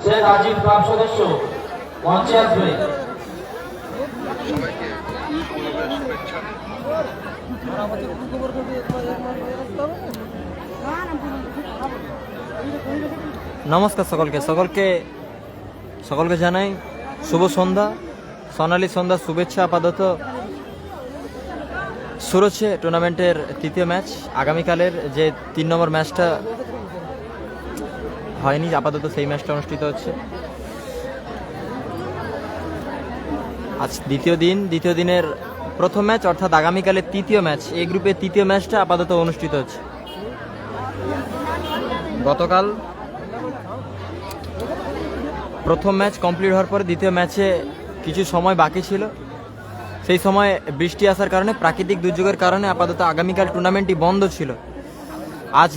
Sheikh Aziz club সদস্য মঞ্চে আসবে। নমস্কার সকলকে সকলকে সকলকে জানাই শুভ সন্ধ্যা, সোনালী সন্ধ্যা শুভেচ্ছা। আপাতত শুরু হচ্ছে টুর্নামেন্টের তৃতীয় ম্যাচ। আগামীকালের যে 3 নম্বর ম্যাচটা হয়নি, আপাতত সেই ম্যাচটা অনুষ্ঠিত হচ্ছে আজ দ্বিতীয় দিনের প্রথম ম্যাচ, অর্থাৎ আগামীকালের তৃতীয় ম্যাচ। এই গ্রুপের তৃতীয় ম্যাচটা আপাতত অনুষ্ঠিত হচ্ছে। গতকাল প্রথম ম্যাচ কমপ্লিট হওয়ার পরে দ্বিতীয় ম্যাচে কিছু সময় বাকি ছিল, সেই সময় বৃষ্টি আসার কারণে, প্রাকৃতিক দুর্যোগের কারণে আপাতত আগামীকাল টুর্নামেন্টটি বন্ধ ছিল। আজ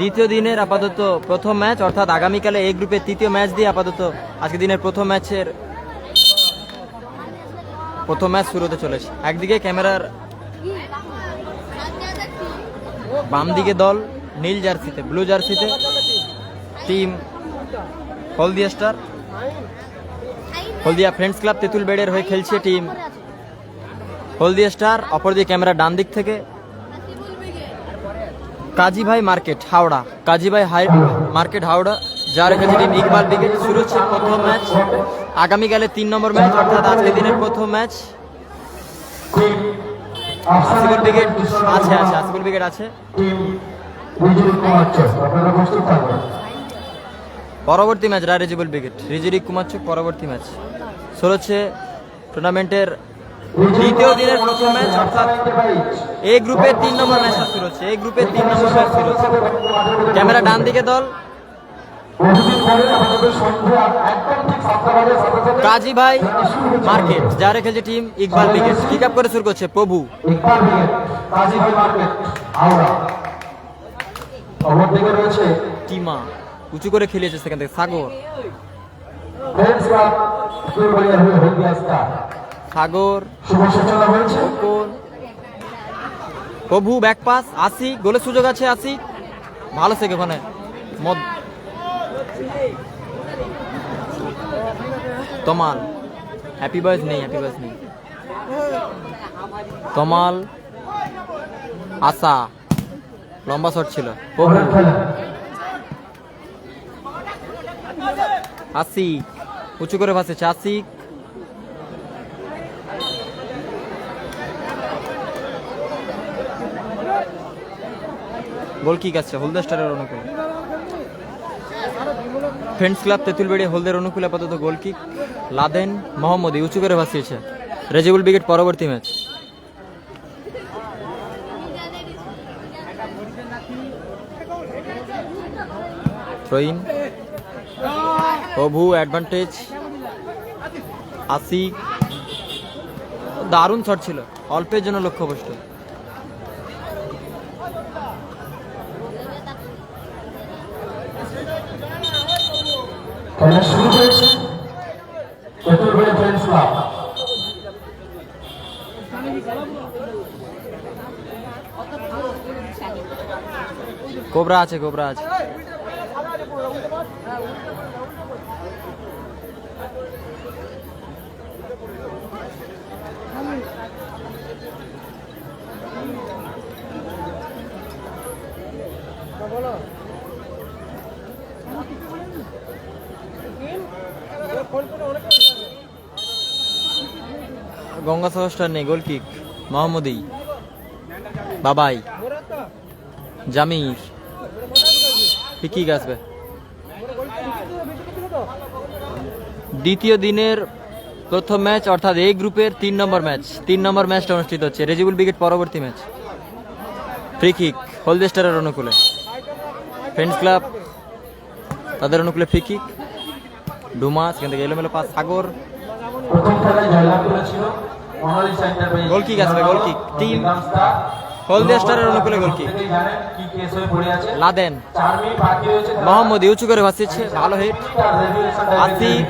দ্বিতীয় দিনের আপাতত প্রথম ম্যাচ, অর্থাৎ আগামীকালে এই গ্রুপের তৃতীয় ম্যাচ দিয়ে আপাতত আজকে দিনের প্রথম ম্যাচ শুরু হতে চলেছে। একদিকে ক্যামেরার বাম দিকে দল নীল জার্সিতে, ব্লু জার্সিতে টিম হলদিয়া স্টার, হলদিয়া ফ্রেন্ডস ক্লাব তেঁতুলবেড়ের হয়ে খেলছে টিম হলদিয়া স্টার। অপরদিকে ক্যামেরা ডান দিক থেকে কাজীভাই মার্কেট হাওড়া, মার্কেট হাওড়া, যার খেলছে টিম ইকবাল ব্রিগেড। শুরু হচ্ছে প্রথম ম্যাচ, আগামীকালের 3 নম্বর ম্যাচ, অর্থাৎ আজকের দিনের প্রথম ম্যাচ। আসিফুল ব্রিগেড আছে। পরবর্তী ম্যাচ রেজিবুল ব্রিগেড, রিজিরিক কুমার চোখ। পরবর্তী ম্যাচ শুরু হচ্ছে টুর্নামেন্টের দ্বিতীয় দিনের প্রথম ম্যাচ, অর্থাৎ এই গ্রুপের 3 নম্বর ম্যাচটা শুরু হচ্ছে। ক্যামেরা ডান দিকে দল কাজীভাই মার্কেট, যারা খেলছে team Iqbal brigade. Kick up করে শুরু করছে প্রভু। টিমা উঁচু করে খেলিয়েছে সেখান থেকে সাগর। প্রভু ব্যাক পাস, আসি গোলের সুযোগ আছে। আসি ভালো সেকে ওখানে তমাল, হ্যাপি বয়েজ নেই। তমাল আশা, লম্বা শট ছিল। আসিক উঁচু করে ভাসেছে। আসিক গোল কিক আছে হলদিয়া স্টারের অনুকূলে। ফ্রেন্ডস ক্লাব তেঁতুলবেড়ি হলদের অনুকূলে আপাতত গোল কিক। লাদেন মোহাম্মদী উঁচু করে ভাসিয়েছে রেজিবুল ব্রিগেড। পরবর্তী ম্যাচ থ্রোইন, প্রভু অ্যাডভান্টেজ। আসিক দারুণ শট ছিল, অল্পের জন্য লক্ষ্যভ্রষ্ট। শুরু হয়েছে তেঁতুলবেড়ি ফ্রেন্ডস ক্লাব। কোবরা আছে। গঙ্গাসাগর স্টার নেই। গোল কিক মোহাম্মদী, বাবাই, জামির। কিক আসবে। দ্বিতীয় দিনের প্রথম ম্যাচ, অর্থাৎ এই গ্রুপের 3 নম্বর ম্যাচটা অনুষ্ঠিত হচ্ছে। রেজিবুল ব্রিগেড পরবর্তী ম্যাচ। ফ্রি কিক হলদিয়া স্টারের অনুকূলে, ফ্রেন্ডস ক্লাব তাদের অনুকূলে ফ্রি কিক। ডুমা সেখান থেকে এলোমেলো পাস। সাগর গোল কিক আসবে। গোল কিক টিম হলদিয়া স্টারের অনুকূলে গোল কিক। লাদেন মোহাম্মদী উঁচু করে ভাসিয়েছে, ভালো হিট। আসিফ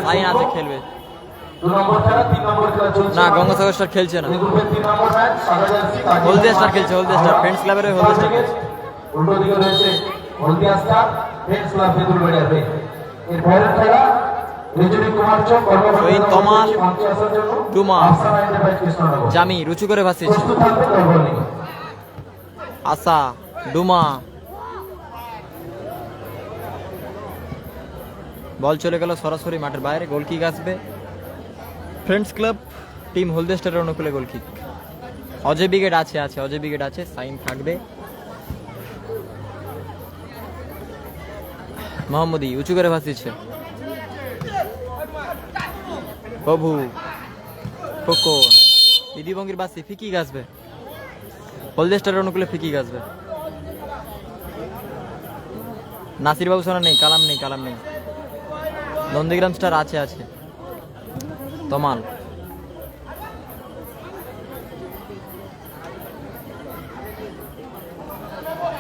সাইন আছে খেলবে। 2 নম্বর খেলা 3 নম্বর খেলা চলছে না, গঙ্গাসাগর স্টার খেলছে না। এই গ্রুপের 3 নম্বর ম্যাচ সাদা জার্সি হলদিয়া স্টার খেলছে, হলদিয়া স্টার ফ্রেন্ডস ক্লাবের হয়ে হলদিয়া স্টার খেলছে। উল্টো দিকে রয়েছে হলদিয়া স্টার ফ্রেন্ডস ক্লাব বেদুরবেড়িয়ার হয়ে। এর পরের খেলা রেজুরি কুমার চক শহীদ তমাল, ডুমা, আফসানা এন্টারপ্রাইজ কৃষ্ণনগর। জামির উঁচু করে ভাসিয়েছে। প্রস্তুত থাকবে দলবল নিয়ে। আসা, ডুমা, বল চলে গেল সরাসরি মাঠের বাইরে। গোল কিক আসবে ফ্রেন্ডস ক্লাব টিম হলদিয়া স্টারের অনুকূলে। গোল কিক অজয় ব্রিগেড আছে, অজয় ব্রিগেড আছে, সাইন থাকবে। মোহাম্মদী উঁচু করে ভাসিয়েছে। প্রভু, কোকো, দিদিবঙ্গির বাসি ফিকি গাছবে। হলদিয়া স্টারের অনুকূলে ফিকি গাছবে। নাসির বাবু সোনা নেই, কালাম নেই, কালাম নেই। নন্দীগ্রাম স্টার আছে। তমাল,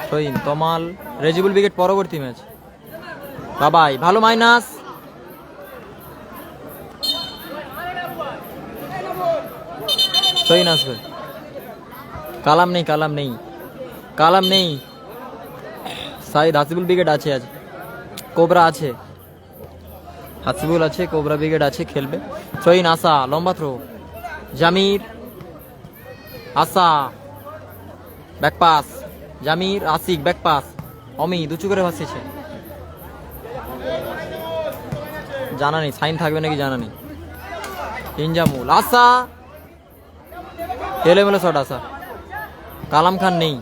শহীন, তমাল, রেজিবুল ব্রিগেড পরবর্তী ম্যাচ। বাবাই ভালো মাইনাস। শহীন আসবে। কালাম নেই। সাইদ হাসিবুল ব্রিগেড আছে আজ। কোবরা আছে, হাসিবুল আছে, কোবরা ব্রিগেড আছে, খেলবে। শহীন, আসা, লম্বা থ্রো। জামির, আসা, ব্যাকপাস। জামির, আসিক, ব্যাকপাস। অমিত উঁচু করে ভাসিয়েছে। জানা নেই সাইন থাকবে নাকি, জানা নেই। ইনজামুল, আসা, এলোমেলো শট। আসা, কালাম খান নেই।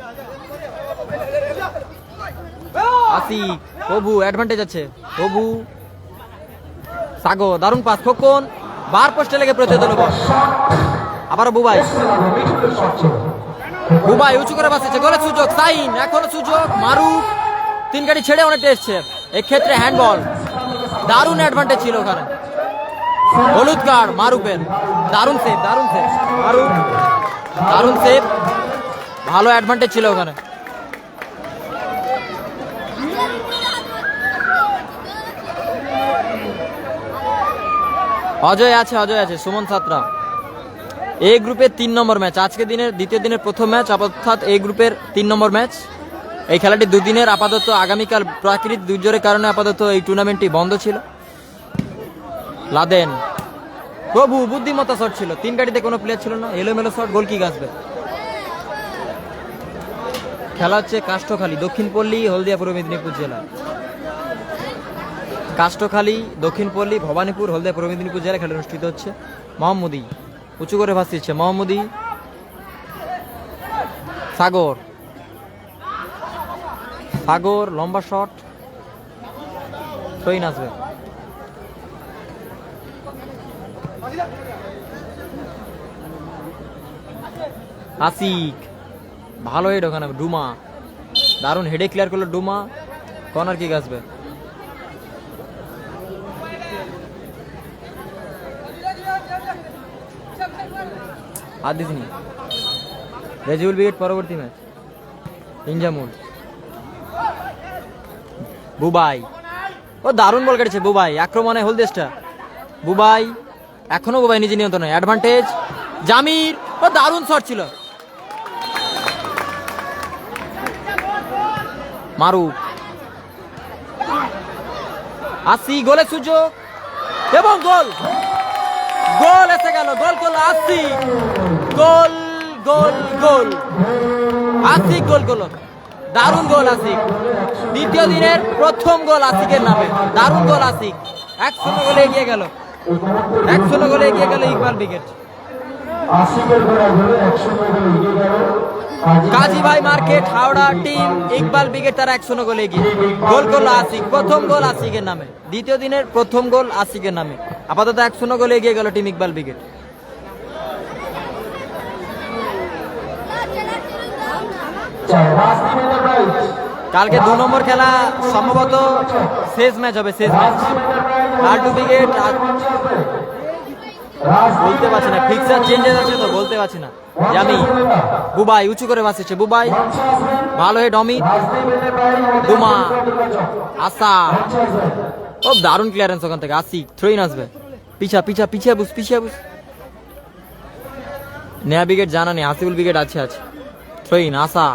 আসিক, প্রভু অ্যাডভান্টেজ আছে। প্রভু, সাগর, দারুণ পাস। খোকন, বার পোস্টে লেগে প্রতিহত হলো বল। আবারও বুবাই উঁচু করে বাসিয়েছে। গোলের সুযোগ, সাইন, এখনো সুযোগ। মারুফ 3 গাড়ি ছেড়ে অনেকটা এসছে। এক্ষেত্রে হ্যান্ডবল। দারুণ অ্যাডভান্টেজ ছিল ওখানে। হলুদ কার্ড মারুফের। দারুণ সেভ। মারুফ দারুণ সেভ। ভালো অ্যাডভান্টেজ ছিল ওখানে। অজয় আছে, সুমন সাতরা। এই গ্রুপের 3 নম্বর ম্যাচ, আজকে দিনের দ্বিতীয় দিনের প্রথম ম্যাচ, অর্থাৎ এই গ্রুপের 3 নম্বর ম্যাচ। এই খেলাটি দুদিনের, আপাতত আগামীকাল প্রাকৃতিক দুর্যোগের কারণে আপাতত এই টুর্নামেন্টটি বন্ধ ছিল। লাদেন, প্রভু বুদ্ধিমত্তা শট ছিল। 3 গাড়িতে কোনো প্লেয়ার ছিল না, এলোমেলো শট। গোল কিক আসবে। খেলা হচ্ছে কাষ্ঠখালী, দক্ষিণপল্লী, হলদিয়া পূর্ব মেদিনীপুর জেলা। কাষ্ঠখালী, দক্ষিণপল্লী, ভবানীপুর, হলদিয়া পূর্ব মেদিনীপুর জেলায় খেলা অনুষ্ঠিত হচ্ছে। মোহাম্মদী উঁচু করে ভাসিয়েছে। মোহাম্মদী, সাগর, লম্বা শট। শহীন আসবে। আসিক, ভালো হেড ওখানে। ডুমা, দারুণ হেডে ক্লিয়ার করলো ডুমা। কর্নার কিক আসবে। আর দিসনি। রেজিউল ব্রিগেড পরবর্তী ম্যাচ। ইনজামুল, বুবাই, ও দারুণ বল কেটেছে বুবাই। আক্রমণে হলদেশটা। বুবাই, এখনো বুবাই নিজে নিয়ন্ত্রণে। অ্যাডভান্টেজ। জামির, ও দারুণ শট ছিল। মারুফ, আসি, গোলের সুযোগ এবং গোল এসে গেল। গোল করলো আসি। আসিক গোল করলো। দারুণ গোল আসিক। দ্বিতীয় দিনের প্রথম গোল আসিকের নামে। দারুণ গোল আসিক। 1-0 গোলে এগিয়ে গেল। 1-0 গোলে এগিয়ে গেল ইকবাল ব্রিগেড। কাজী Bhai market Howrah team, Iqbal brigade তারা 1-0 গোলে এগিয়ে। গোল করলো আসিক। প্রথম গোল আসিকের নামে। দ্বিতীয় দিনের প্রথম গোল আসিকের নামে। আপাতত 1-0 গোলে এগিয়ে গেল টিম ইকবাল ব্রিগেড। কালকে 2 নম্বর খেলা সম্ভবত শেষ ম্যাচ হবে। লালটু ব্রিগেড বলতে পারছি না, ফিক্সার চেঞ্জেস আছে তো বলতে পারছি না। জামি, বুবাই উঁচু করে ভাসিয়েছে। বুবাই, ভালো হেড। অমিত, ডুমা, আসা, ও দারুণ ক্লিয়ারেন্স ওখান থেকে। আসিক, থ্রোইন আসবে। पीछा पीछा पीछे बुस पीछे बुस नया विकेट जाना नहीं हासिबुल विकेट আছে আছে থ্রোইন আসা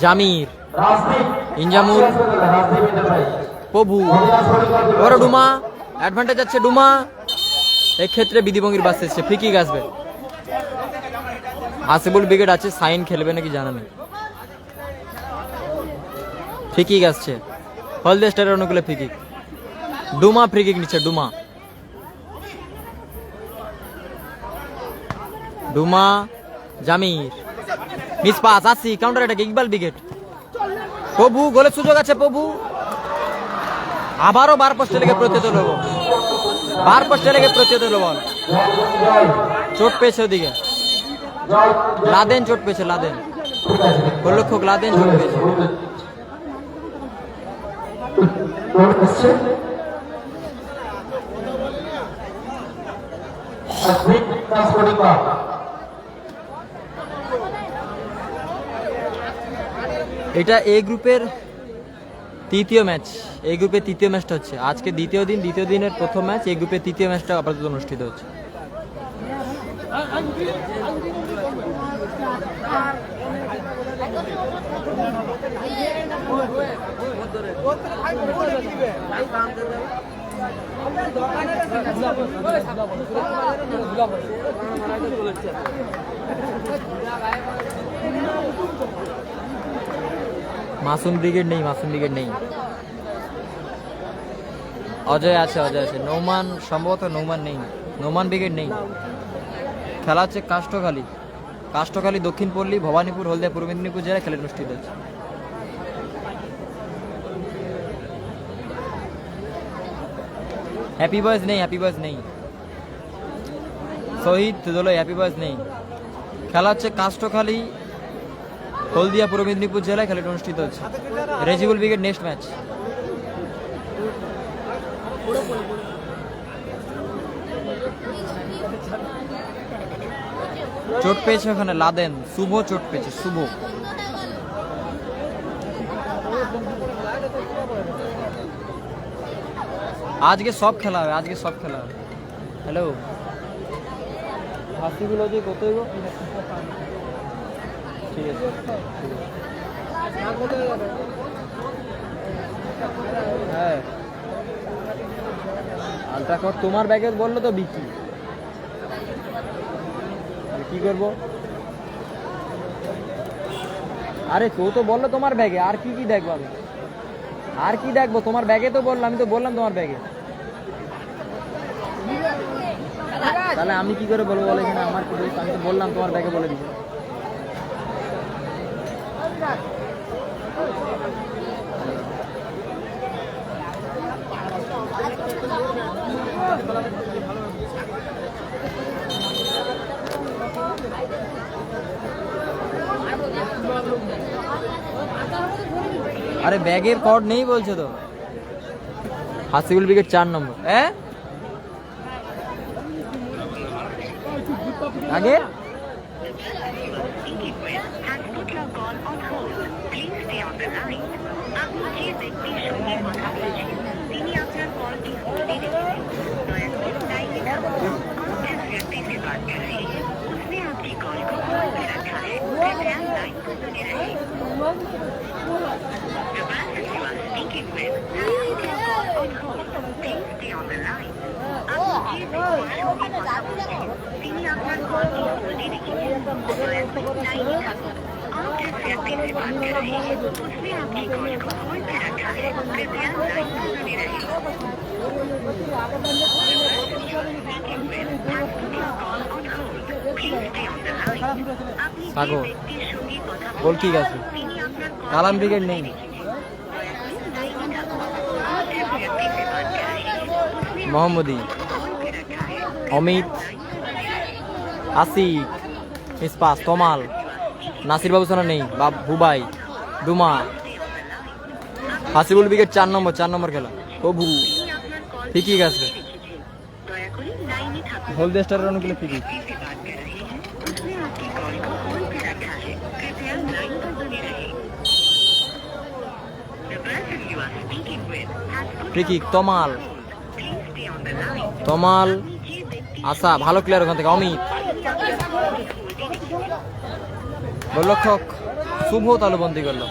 জামির রাজদীপ ইনজামুল রাজদীপ ইন্দ্র ভাই প্রভু বড় ডুমা অ্যাডভান্টেজ আছে ডুমা এই ক্ষেত্রে বিধিভঙ্গির বাস এসেছে ফ্রি কিক আসবে হাসিবুল উইকেট আছে সাইন খেলবে নাকি জানা নেই ফ্রি কিক আসছে হলদে স্টারের অনুকূলে ফ্রি কিক ডুমা ফ্রি কিক নিচ্ছে ডুমা ডুমা জামির মিস পাস আসি কাউন্টার অ্যাটাক ইকবাল উইকেট প্রভু গোলের সুযোগ আছে প্রভু আবারও বার পোস্টে লেগে প্রত্যুত্তর হলো বার পোস্টে লেগে প্রত্যুত্তর হলো বল চোট পেয়েছে ওদিকে লাদেন চোট পেয়েছে লাদেন গোলরক্ষক লাদেন চোট পেয়েছে এটা এ গ্রুপের তৃতীয় ম্যাচ এই গ্রুপের তৃতীয় ম্যাচটা হচ্ছে আজকে দ্বিতীয় দিনের প্রথম ম্যাচ এই গ্রুপের তৃতীয় ম্যাচটা আপাতত অনুষ্ঠিত হচ্ছে মাসুম ব্রিগেড নেই অজয় আছে নৌমান সম্ভবত নৌমান নেই নৌমান ব্রিগেড নেই খেলা হচ্ছে কাষ্ঠখালী দক্ষিণপল্লী ভবানীপুর হলদিয়া পূর্ব মেদিনীপুর জেলায় খেলা অনুষ্ঠিত হচ্ছে হ্যাপি বয়েজ নেই শহীদ দোলয় হ্যাপি বয়েজ নেই খেলা হচ্ছে কাষ্ঠখালী হলদিয়া পূর্ব মেদিনীপুর জেলায় খেলাটি অনুষ্ঠিত হচ্ছে রেজিবুল ব্রিগেড নেক্সট ম্যাচ চোট পেয়েছে ওখানে লাদেন শুভ চোট পেয়েছে শুভ আজকে সব খেলা হবে হ্যালো হাসিগুলো যে কত হইব ঠিক আছে হ্যাঁ আলটা কর তোমার ব্যাগে বললো তো বিক্রি কি করবো আরে তো বললো তোমার ব্যাগে আর কি দেখবো আমি আর কি দেখবো তোমার ব্যাগে তো বললাম আমি তো বললাম তোমার ব্যাগে তাহলে আমি কি করে বলবো বলে এখানে আমার কি দোষ আমি তো বললাম তোমার ব্যাগে বলে দিচ্ছি আরে ব্যাগের কর্ড নেই বলছো তো হাসিবুল ব্রিগেড 4 নম্বর আগে সাগর বল ঠিক আছে কালাম ব্রিগেড নেই মোহাম্মদী অমিত আসিক ইসপাস তমাল নাসির বাবু সোনা নেই বুবাই ডুমা হাসিবুল ব্রিগেড 4 নম্বর খেলা প্রভু ঠিকই আছে হলদে স্টারের অনুকূলে ঠিকই ফ্রি কিক তমাল তমাল, আশা, ভালো প্লেয়ার ওখান থেকে। অমিত, গোলরক্ষক শুভ তালুবন্দি করলো।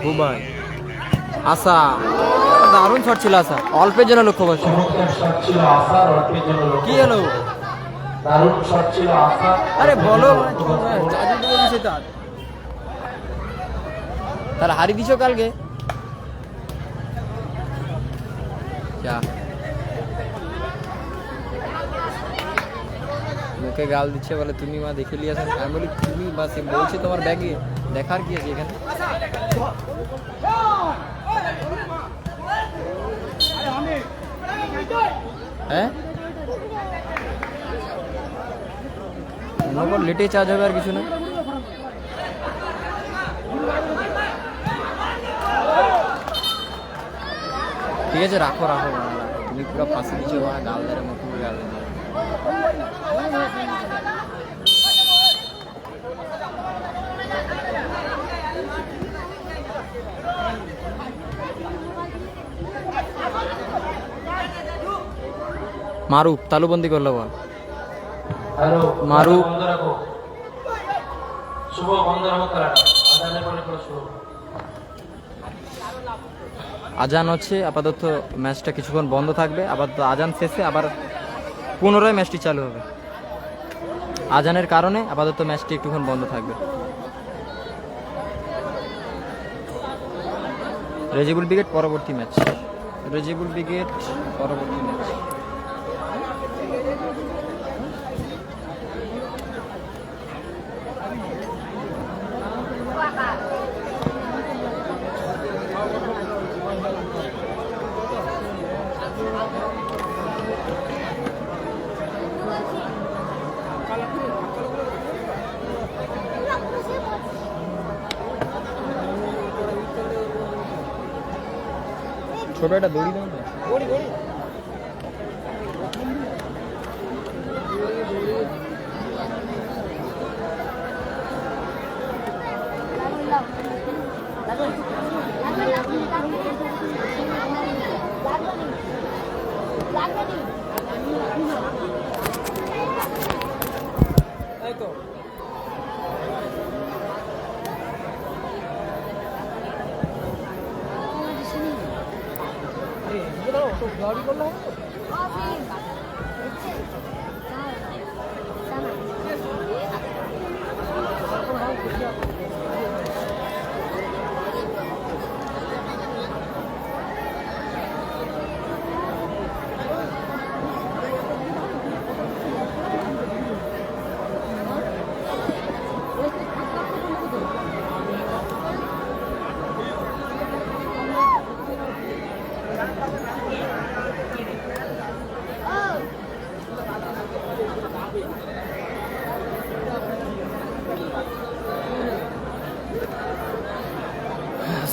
হুবাই, আশা, দারুণ শট ছিল আশা, অল্পের জন্য লক্ষ্য করছে। চমৎকার শট ছিল আশার, অল্পের জন্য লক্ষ্য। কি হলো? দারুণ শট ছিল আশার। আরে বলো, তাহলে হারিয়ে দিছো কালকে। যা, মুখে গাল দিচ্ছে, বলে তুমি মা দেখে লিয়ে আসেন। আমি বলি তুমি বাস বলছি তোমার ব্যাগে দেখার কি আছে এখানে? হ্যাঁ, লেটে চার্জ হবে আর কিছু না। ঠিক আছে, রাখো রাখো, তুমি পুরো ফাঁসি দিচ্ছ, গাল ধরে মুখ গাল। মারুফ তালুবন্দি করলো বল। হ্যালো মারুফ, বন্ধ রাখো, শুভ বন্ধ রাখো খেলাটা, আজানের পরে করে শুরু। আজান হচ্ছে, আপাতত ম্যাচটা কিছুক্ষণ বন্ধ থাকবে। আপাতত আজান শেষে আবার পুনরায় ম্যাচটি চালু হবে। আজানের কারণে আপাতত ম্যাচটি একটুক্ষণ বন্ধ থাকবে। রেজিবুল ব্রিগেড পরবর্তী ম্যাচ, রেজিবুল ব্রিগেড পরবর্তী ম্যাচ। ছোট একটা দড়ি দাও না।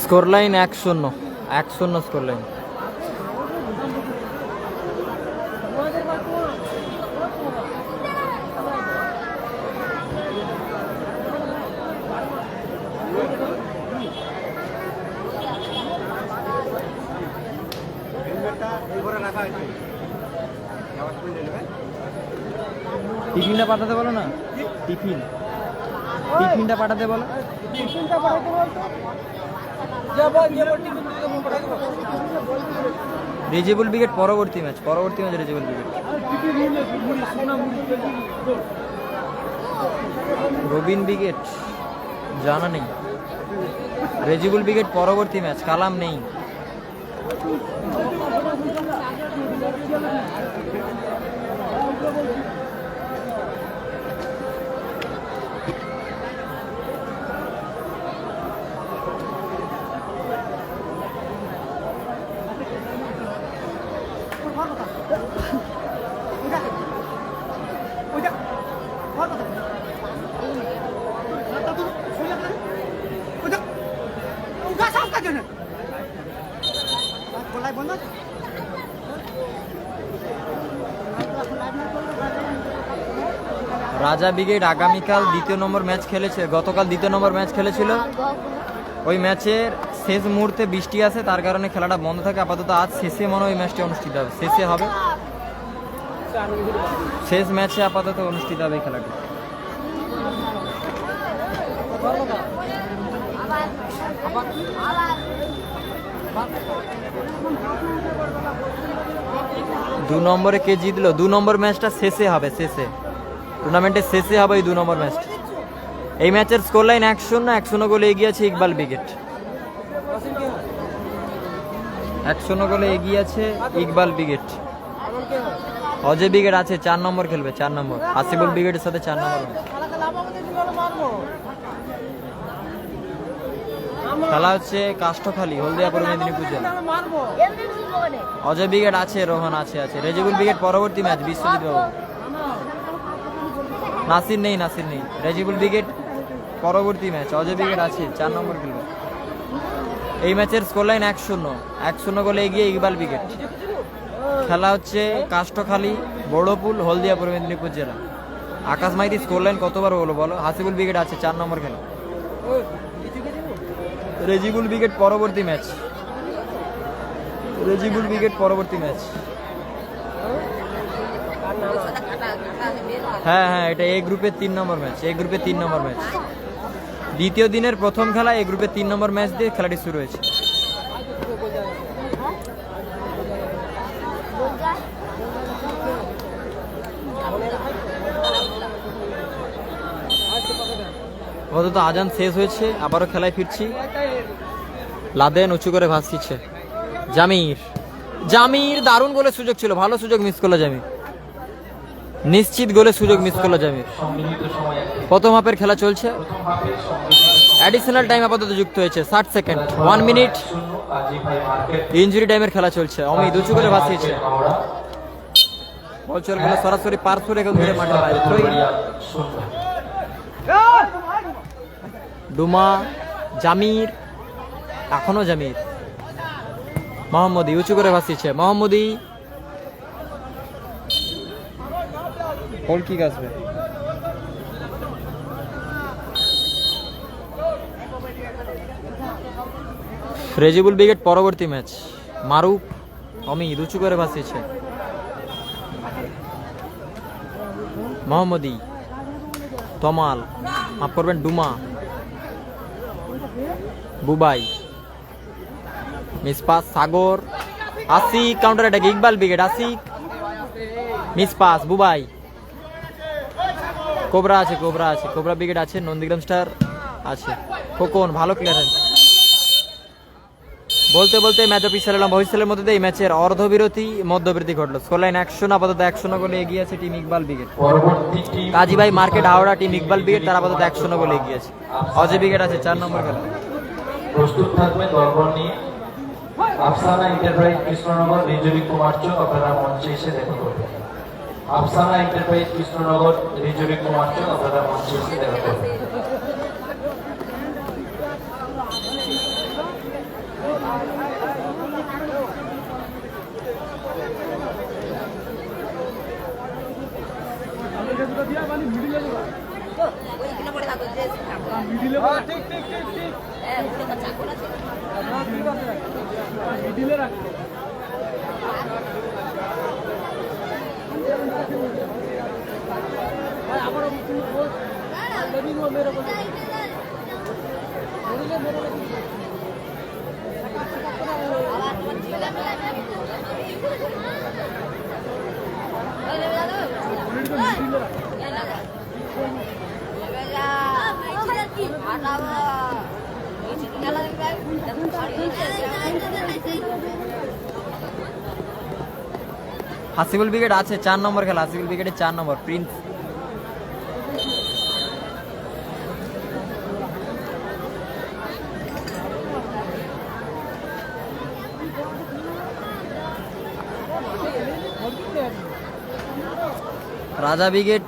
Score line 1-0, 1-0 score line. টিফিনটা পাঠাতে বলো না, টিফিনটা পাঠাতে বলো। রেজিবুল ব্রিগেড পরবর্তী match, Rezibul brigade. Robin brigade জানা নেই। রেজিবুল ব্রিগেড পরবর্তী ম্যাচ, কালাম নেই। রাজা ব্রিগেড আগামীকাল দ্বিতীয় নম্বর ম্যাচ খেলেছে, গতকাল দ্বিতীয় নম্বর ম্যাচ খেলেছিল। ওই ম্যাচের শেষ মুহূর্তে বৃষ্টি আছে, তার কারণে খেলাটা বন্ধ থাকে আপাতত। আজ শেষে মনে হয় এই ম্যাচটি অনুষ্ঠিত হবে, শেষে হবে, শেষ ম্যাচে আপাতত অনুষ্ঠিত হবে এই খেলাটি। দু নম্বরে কে জিতলো? 2 নম্বর ম্যাচটা শেষে হবে, শেষে টুর্নামেন্টের শেষে হবে এই 2 নম্বর ম্যাচটা। এই ম্যাচের স্কোর লাইন 1-0, 1-0 গোলে এগিয়ে আছে ইকবাল ব্রিগেড। 1-0 গোলে এগিয়ে আছে ইকবাল ব্রিগেড। অজয় ব্রিগেড আছে 4 নম্বর খেলবে, 4 নম্বর আসিফুল ব্রিগেডের সাথে 4 নম্বর। খেলা হচ্ছে কাষ্ঠখালী, হলদিয়া পূর্ব মেদিনীপুর জেলা। অজয় ব্রিগেড আছে, রোহন আছে, রেজিবুল ব্রিগেড পরবর্তী ম্যাচ বিশ্বজিৎ বাবু। নাসির নেই, রেজিবুল ব্রিগেড পরবর্তী ম্যাচ। অজয় ব্রিগেড আছে 4 নম্বর খেলবে। এই ম্যাচের স্কোর লাইন 1-0, 1-0 গোলে এগিয়ে ইকবাল ব্রিগেড। খেলা হচ্ছে কাষ্ঠখালী, বড়পুল, হলদিয়া পূর্ব মেদিনীপুর জেলা। আকাশ মাইতি স্কোর লাইন কতবার বলো বলো? হাসিবুল ব্রিগেড আছে 4 নম্বর খেলা। রেজিবুল ব্রিগেড পরবর্তী ম্যাচ, রেজিবুল ব্রিগেড পরবর্তী ম্যাচ। হ্যাঁ, এটা এ গ্রুপের 3 নম্বর ম্যাচ, এ গ্রুপের 3 নম্বর ম্যাচ। দ্বিতীয় দিনের প্রথম খেলা এ গ্রুপের 3 নম্বর ম্যাচ দিয়ে খেলাটি শুরু হয়েছে। অন্তত আজান শেষ হয়েছে, আবারও খেলায় ফিরছি। লাদেন উঁচু করে ভাসছে জামির, দারুণ গোলের সুযোগ ছিল, ভালো সুযোগ মিস করলো জামির, নিশ্চিত গোলের সুযোগ মিস করলো জামির। প্রথম হাফের খেলা চলছে, অ্যাডিশনাল টাইম আপাতত যুক্ত হয়েছে 60 সেকেন্ড, 1 মিনিট ইনজুরি টাইমের খেলা চলছে। অমিত উঁচু করে ভাসিয়েছে, বল চলে গেল সরাসরি পার্শ্ব রেখে ধরে মাঠে বাইরে। ডুমা, জামির, এখনো জামির, মোহাম্মদী উঁচু করে ভাসিয়েছে, মোহাম্মদী গোল কিক আসবে। রেজিবুল ব্রিগেড পরবর্তী ম্যাচ। মারুফ, অমিত উঁচু করে ভাসিয়েছে, মোহাম্মদী, তমাল, মাফ করবেন Duma, Bubai, mispass, Sagar, Asik, counter attack Iqbal brigade, Asik, mispass, Bubai, Cobra আছে, কোবরা ব্রিগেড আছে, নন্দীগ্রাম স্টার আছে, খোকন, ভালো ক্লিয়ারেন্স। বলতে বলতে ম্যাচ অফিসিয়াল এলাম ভবিষ্যতের মধ্যে দিয়ে এই ম্যাচের অর্ধবিরতি মধ্যবিরতি ঘটলো। স্কোরলাইন 1-0, আপাতত 1-0 গোলে এগিয়ে আছে টিম ইকবাল ব্রিগেড। কাজীভাই market Howrah, team Iqbal brigade তার আপাতত 1-0 গোলে এগিয়ে আছে। অজয় ব্রিগেড আছে 4 নম্বর খেলা। প্রস্তুত থাকবে দলবল নিয়ে আফসানা এন্টারপ্রাইজ কৃষ্ণনগর, রিজবি কুমার চোখ আপনারা মঞ্চে এসে দেখা করবেন। আফসানা এন্টারপ্রাইজ কৃষ্ণনগর, রিজবি কুমার চোখ আপনারা মঞ্চে এসে দেখা করবেন। হাসিবুল ব্রিগেড আছে 4 নম্বর খেলা, হাসিবুল ব্রিগেডের 4 নম্বর প্রিন্স। রাজা ব্রিগেড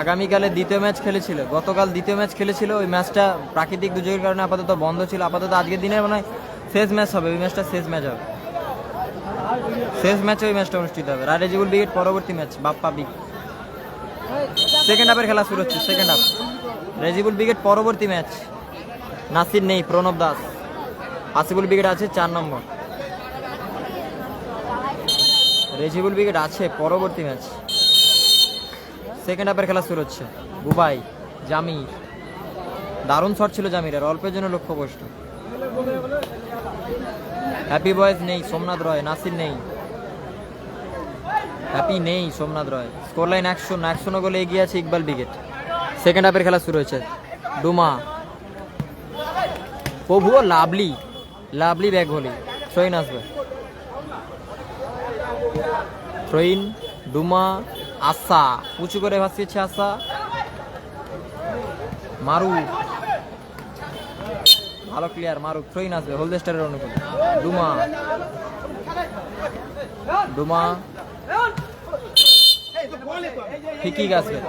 আগামীকালে দ্বিতীয় ম্যাচ খেলেছিল, গতকাল দ্বিতীয় ম্যাচ খেলেছিল। ওই ম্যাচটা প্রাকৃতিক দুর্যোগের কারণে আপাতত বন্ধ ছিল। আপাতত আজকের দিনে মানে শেষ ম্যাচ হবে, ওই ম্যাচটা শেষ ম্যাচ হবে, শেষ ম্যাচে ওই ম্যাচটা অনুষ্ঠিত হবে। রেজিবুল ব্রিগেড পরবর্তী ম্যাচ বাপ্পা বিগ। সেকেন্ড হাফের খেলা শুরু হচ্ছে, সেকেন্ড হাফ। রেজিবুল ব্রিগেড পরবর্তী ম্যাচ। নাসির নেই, প্রণব দাস, আসিফুল উইকেট আছে 4 নম্বর। রেজিবুল উইকেট আছে পরবর্তী ম্যাচ। সেকেন্ড হাফের খেলা শুরু হচ্ছে। বুবাই, জামির, দারুণ শট ছিল জামিরের, অল্পের জন্য লক্ষ্যভ্রষ্ট। হ্যাপি বয়েজ নেই, সোমনাথ রয়, নাসির নেই, হ্যাপি নেই, সোমনাথ রয়। স্কোর লাইন 100 গোলে এগিয়ে আছে ইকবাল ব্রিগেড। সেকেন্ড হাফের খেলা শুরু হয়েছে। ডুমা, প্রভু, লাভলি লাভলি ব্যাগ হলি। থ্রোইন আসবে, থ্রোইন, ডুমা, আশা উঁচু করে ভাসিয়েছে আশা, মারু, ভালো ক্লিয়ার মারু। থ্রোইন আসবে হলদে স্টারের অনুকূলে। ডুমা, ডুমা, ফিকিক আসবে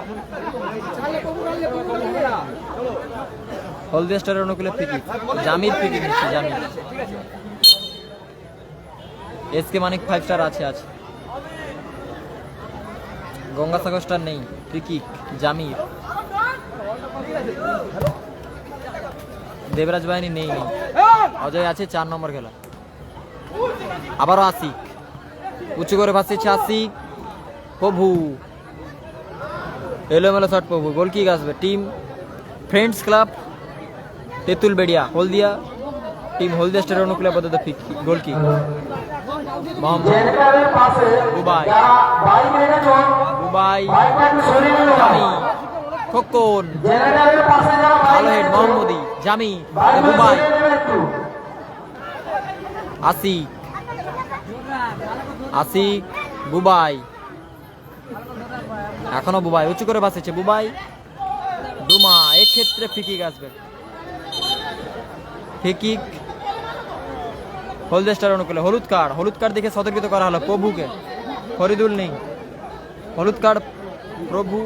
হলদে স্টারের অনুকূলে। ফিকিক, জামির ফিকিক নিচ্ছে, জামির। এসকে মানিক 5 স্টার আছে। গঙ্গাসাগর স্টার নেই। ফিকিক, জামির। দেবরাজ বাহিনী নেই। অজয় আছে 4 নম্বর খেলা। আবারও আশিক, উঁচু করে ভাসিয়েছে আশিক। প্রভু, এলোমেলো শট প্রভু। গোলকিক আসবে টিম ফ্রেন্ডস ক্লাব তেঁতুল বেড়িয়া হলদিয়া। টিম হলদিয়া স্টারের অনুকূলে আপাতত গোলকিক। মোহাম্মদ, বুবাই, বুবাই, জামি, খোকন, ভালো হেড মোহাম্মদি, জামি, বুবাই, আসিক, আসিক, বুবাই, এখনো বুবাই উঁচু করে বাসেছে। বুবাই, ডুমা, এক্ষেত্রে ফিকিক আসবে। ফিকিক হলদে স্টার অনুকূলে। হলুদ কার্ড দেখে সতর্কিত করা হলো প্রভুকে। ফরিদুল নেই, হলুদ কার্ড প্রভু।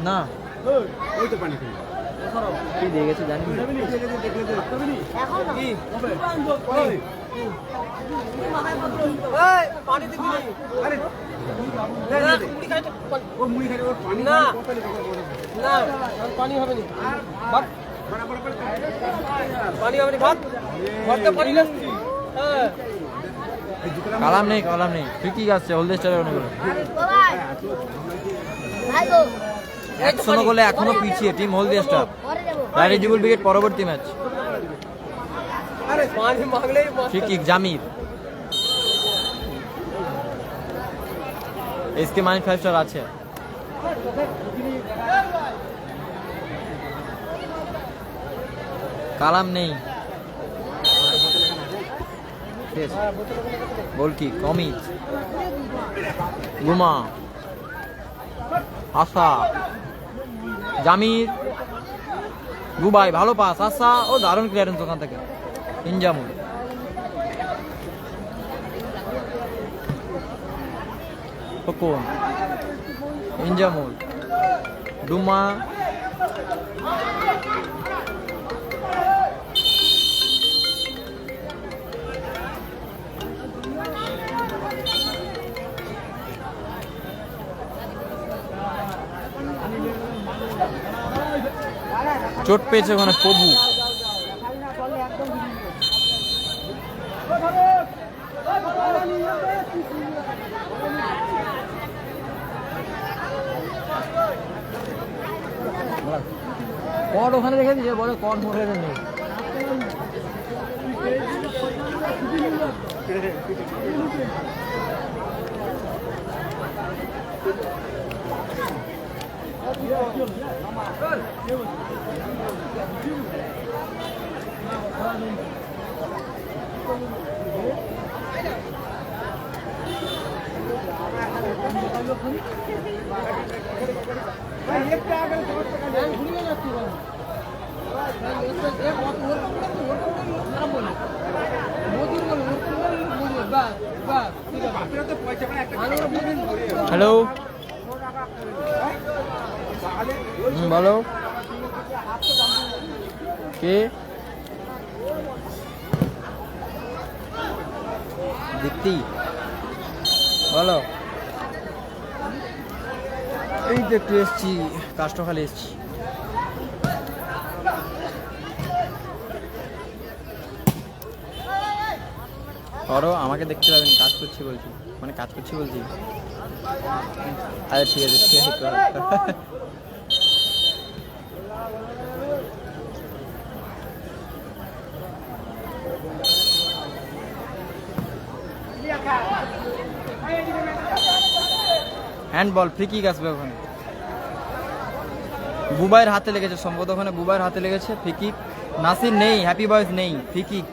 না কি দেখেছে জানি কালাম নেই ফ্রি আসছে হলদে স্টারের অনুকূলে। 100 গোলে এখনো পিছিয়ে টিম হলদিয়া স্টার। রাইজিবুল ব্রিগেড পরবর্তী match. Free kick Jamir. SK mine 5 star আছে। কালাম নেই। গোল কিক অমিত, গুমা, আশা, জামির, গুবাই, ভালো পাস আশা ও দারুণ ক্লিয়ারেন্স ওখান থেকে। ইনজামুল, খোকন, ইনজামুল, ডুমা, চোট পেয়েছে ওখানে প্রভু। কট ওখানে রেখে দিয়েছে, বলে কট মোটে নেই। হ্যালো, বলো কে? দীপ্তি, বলো। এই তো একটু এসছি, কাস্টখালি এসছি। করো, আমাকে দেখতে পাবেন, কাজ করছি বলছি, মানে কাজ করছি বলছি। আচ্ছা ঠিক আছে ঠিক আছে করো। হ্যান্ডবল, ফ্রি কিক আসবে ওখানে। বুবাইয়ের হাতে লেগেছে সম্ভবত, ওখানে বুবাইয়ের হাতে লেগেছে। ফ্রি কিক, নাসির নেই, হ্যাপি বয়েজ নেই, ফ্রি কিক।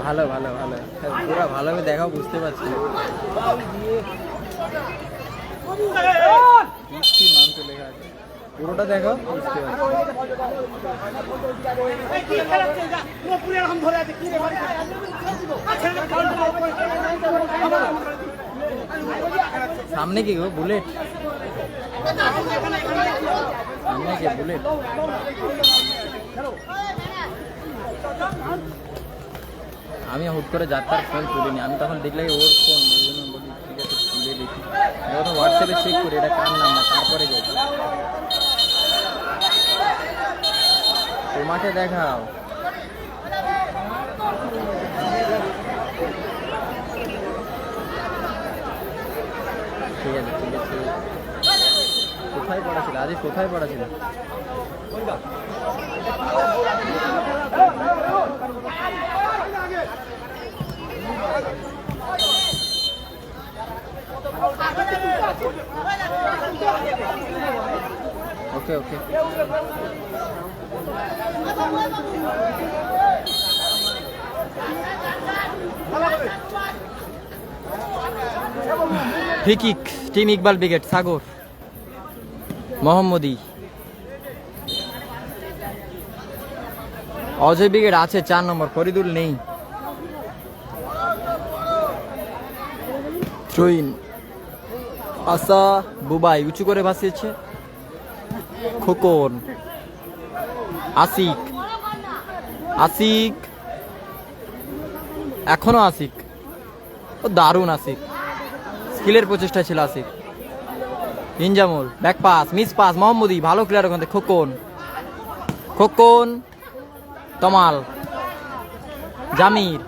ভালো ভালো ভালো, পুরো ভালোভাবে দেখাও, বুঝতে পারছি না কি নাম তো লেখা আছে, পুরোটা দেখো বুঝতে পারছি। সামনে কি গো, বুলেট সামনে কি বুলেট? আমি হুট করে যাত্রার ফোন তুলিনি, আমি তখন দেখলে ওর ফোন, ওই জন্য বলি ঠিক আছে তুলে দেখি। তখন হোয়াটসঅ্যাপে চেক করি এটা কার নাম্বার, তারপরে যাই। তোমাকে দেখাও, ঠিক আছে ঠিক আছে। কোথায় পড়া ছিল আজ, কোথায় পড়া ছিল? Okay okay, free kick team Iqbal brigade, Sagar Mohammadi. Ajay brigade আছে 4 নম্বর, ফরিদুল নেই। ট্রুইন, আসা, বুবাই উঁচু করে ভাসিয়েছে। খোকন, আসিক, আসিক এখনো আসিক, ও দারুণ আসিক, স্কিলের প্রচেষ্টা ছিল Asik. Inzamul, back pass, miss pass, Mohammadi ভালো প্লেয়ার ওখান থেকে। খোকন, খোকন, তমাল, জামির,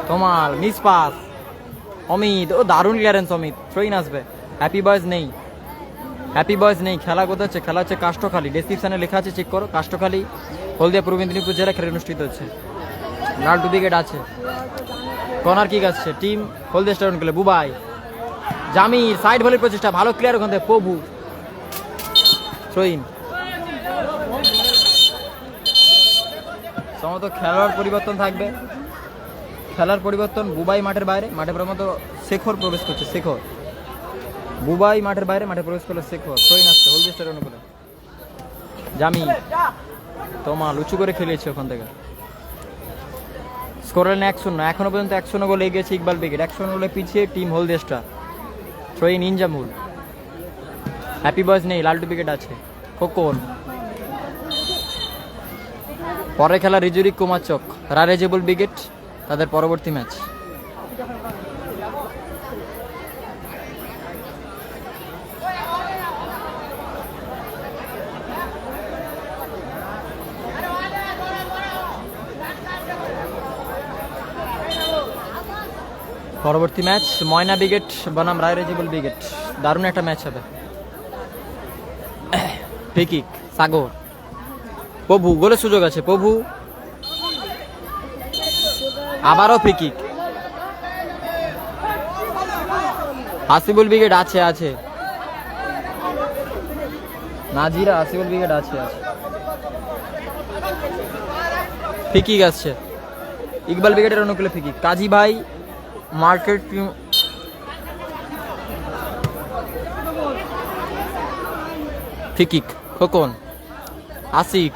তমাল, মিস পাস, অমিত, ও দারুণ ক্লিয়ারেন্স অমিত। থ্রোইন আসবে। হ্যাপি বয়েজ নেই, হ্যাপি বয়েজ নেই। খেলা কোথায় হচ্ছে? খেলা হচ্ছে কাষ্ঠখালী, ডেসক্রিপশনে লেখা আছে, চেক করো। কাষ্ঠখালী, হলদিয়া পূর্ব মেদিনীপুর জেলা খেলা অনুষ্ঠিত হচ্ছে। লালটু উইকেট আছে। কর্নার কিক আসছে টিম হলদিয়া স্টেডিয়াম খেলে। বুবাই, জামির, সাইড ভলির প্রচেষ্টা, ভালো ক্লিয়ার ওখান থেকে। প্রভু, থ্রোইন। সম্ভবত খেলোয়াড় পরিবর্তন থাকবে, খেলার পরিবর্তন। বুবাই মাঠের বাইরে, মাঠে প্রথমত শেখর প্রবেশ করছে। শেখর, বুবাই মাঠের বাইরে, মাঠে প্রবেশ করলো শেখর। থ্রোইন আসছে হলদিয়া স্টেডিয়াম করে। জামির, তোমাল উঁচু করে খেলিয়েছে ওখান থেকে। স্কোর লাইন 1-0, এখনো পর্যন্ত 1-0 গোলে এগিয়েছে ইকবাল ব্রিগেড। 1-0 গোলে পিছিয়ে টিম হলদিয়া। থ্রোইন ইনজামুল, হ্যাপি বয়েজ নেই, লালটু উইকেট আছে। খোকন, পরে খেলা রিজুরি কুমারচক, রারেজেবল ব্রিগেড তাদের পরবর্তী ম্যাচ। পরবর্তী ম্যাচ ময়না ব্রিগেড বনাম রায়রেজেবল ব্রিগেড, দারুণ একটা ম্যাচ হবে। ফ্রি কিক, সাগর, প্রভু, গোলের সুযোগ আছে। প্রভু, আবারও ফ্রি কিক। আসিবুল ব্রিগেড আছে আছে, নাজিরা, আসিবুল ব্রিগেড আছে আছে। ফ্রি কিক আসছে ইকবাল ব্রিগেডের অনুকূলে। Free kick, Kazi Bhai, market team. Free kick, Khokon, Asik,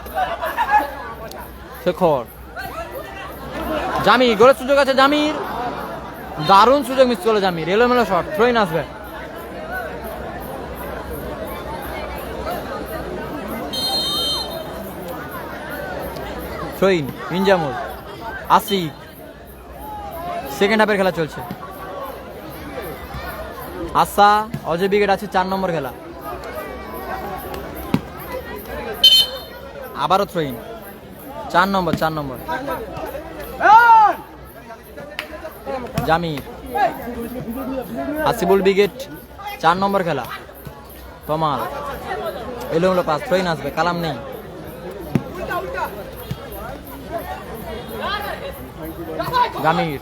Shekhar, Jamir, গোলের সুযোগ আছে। জামির, দারুণ সুযোগ মিস করলো জামির। এলোমেলো শট। থ্রোইন আসবে। থ্রোইন ইনজামুল আসিক। সেকেন্ড হাফের খেলা চলছে। আশা অজয় উইকেট আছে, 4 নম্বর খেলা। আবারও থ্রোইন, 4 নম্বর জামির। আসিবুল উইকেট, 4 নম্বর খেলা। তমাল এলোমেলো পাস, থ্রোইন আসবে, কালাম নেই। জামির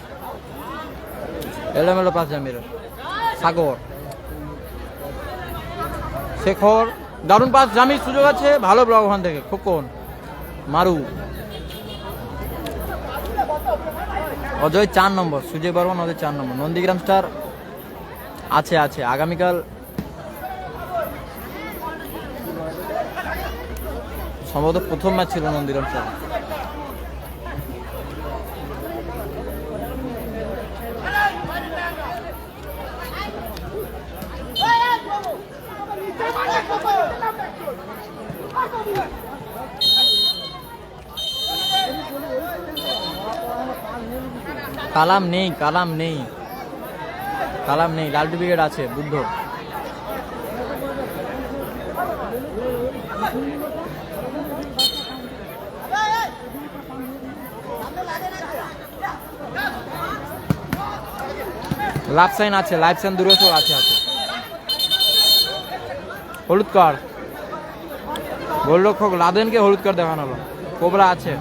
এলোমেলো পাস, জামির। সাগর, শেখর, দারুণ পাস, জামির, সুযোগ আছে, ভালো ব্লক ওখান থেকে। খোকন, মারু, অজয় 4 নম্বর, সুজয় বর্মন অজয় 4 নম্বর। নন্দীগ্রাম স্টার আছে আগামীকাল সম্ভবত প্রথম ম্যাচ ছিল নন্দীগ্রাম স্টার। কালাম নেই, লালটু উইকেট আছে, বুদ্ধ। লাভ সাইন আছে, লাইফ সাইন দূরত্ব আছে। হলুদ কার্ড, গোলরক্ষক লাদেনকে হলুদ কার্ড দেখানো হলো। কোবরা আছে।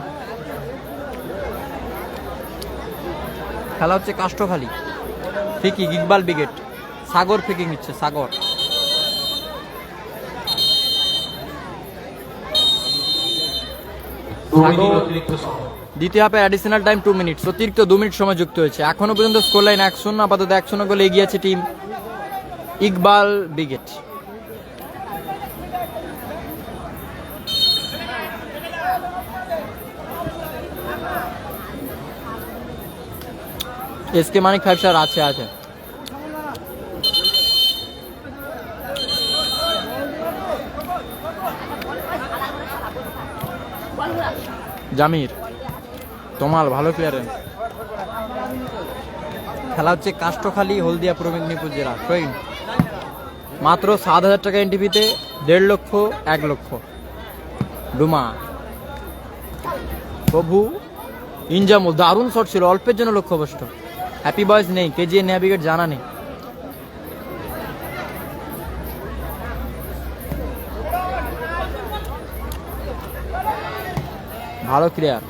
খেলা হচ্ছে কাষ্ঠখালি। ফিকিং, ইকবাল উইকেট। সাগর ফিকিং নিচ্ছে, সাগর। দ্বিতীয় হাফে অ্যাডিশনাল টাইম 2 মিনিট, অতিরিক্ত 2 মিনিট সময় যুক্ত হয়েছে। এখনো পর্যন্ত স্কোর লাইন 1-0, আপাতত 1-0 গোলে এগিয়ে আছে টিম ইকবাল উইকেট। এসকে মানিক 5 স্টার আছে। জামির, তমাল, ভালো ক্লিয়ারেন্স। খেলা হচ্ছে কাষ্ঠখালী, হলদিয়া, পূর্ব মেদিনীপুর জেলা। ট্রেন মাত্র 7,000 টাকা এন্ট্রিতে, 1.5 লক্ষ 1 লক্ষ। ডুমা, প্রভু, ইনজামুল, দারুণ শট ছিল, অল্পের জন্য লক্ষ্যভ্রষ্ট। হ্যাপি বয়েস নেই, কেজিএ নেভিগেট জানা নেই। ভালো ক্লিয়ার।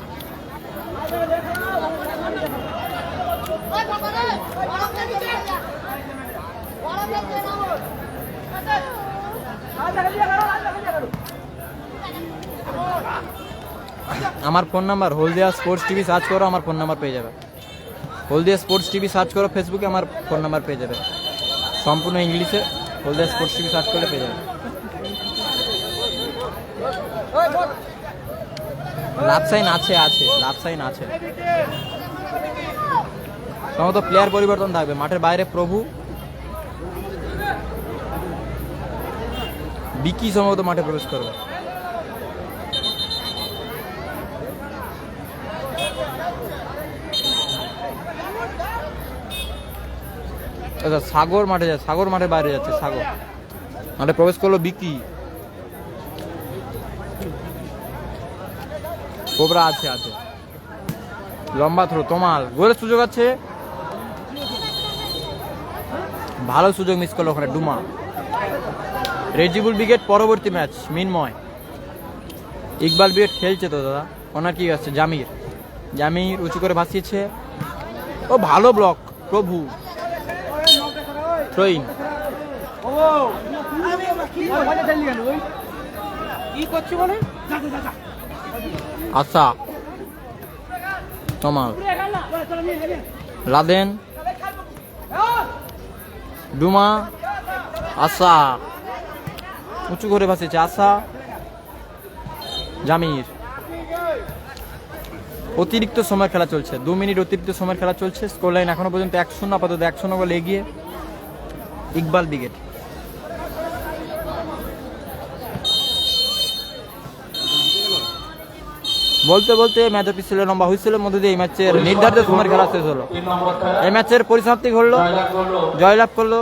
আমার ফোন নাম্বার হলদিয়া স্পোর্টস টিভি সার্চ করো, আমার ফোন নাম্বার পেয়ে যাবে। হলদিয়া স্পোর্টস টিভি সার্চ করো ফেসবুকে, আমার ফোন নাম্বার পেয়ে যাবে। সম্পূর্ণ ইংলিশে হলদিয়া স্পোর্টস টিভি সার্চ করলে পেয়ে যাবে। লাভ সাইন আছে, লাভ সাইন আছে। সম্ভবত প্লেয়ার পরিবর্তন থাকবে। মাঠের বাইরে প্রভু, বিকি সম্ভবত মাঠে প্রবেশ করবে। আচ্ছা, সাগর মাঠে যাচ্ছে, সাগর মাঠে বাইরে যাচ্ছে, সাগর মাঠে প্রবেশ করলো বিকি। কোবরা আছে, লম্বা থ্রো, তমাল, গোলের সুযোগ আছে, ভালো সুযোগ মিস করলো ওখানে ডুমা। রেজিবুল উইকেট, পরবর্তী ম্যাচ মিনময়। ইকবাল উইকেট খেলছে তো দাদা, ওনার কি আছে? জামির উঁচু করে ভাসিয়েছে, ও ভালো ব্লক, প্রভু। থ্রোইন, আশা, তমাল, লাদেন, ডুমা, আশা উঁচু করে ভাসিয়েছে, আশা, জামির। অতিরিক্ত সময় খেলা চলছে, 2 মিনিট অতিরিক্ত সময় খেলা চলছে। স্কোর লাইন এখনো পর্যন্ত 1-0, আপাতত 1-0 গোলে এগিয়ে ইকবাল উইকেট। বলতে বলতে ম্যাচের পিছলে লম্বা হয়েছিল মধ্যে দিয়ে এই ম্যাচের নির্ধারিত সময়ের খেলা শেষ হলো। 3 নম্বর খেলা এই ম্যাচের পরিসমাপ্তি ঘটলো, জয়লাভ করলো জয়লাভ করলো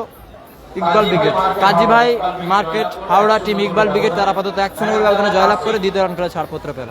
ইকবাল ব্রিগেড। কাজী Bhai market Howrah team Iqbal brigade তারা আপাতত 1-0 ব্যবধানে জয়লাভ করে দ্বিতীয় রাউন্ড খেলা ছাড়পত্র পেল।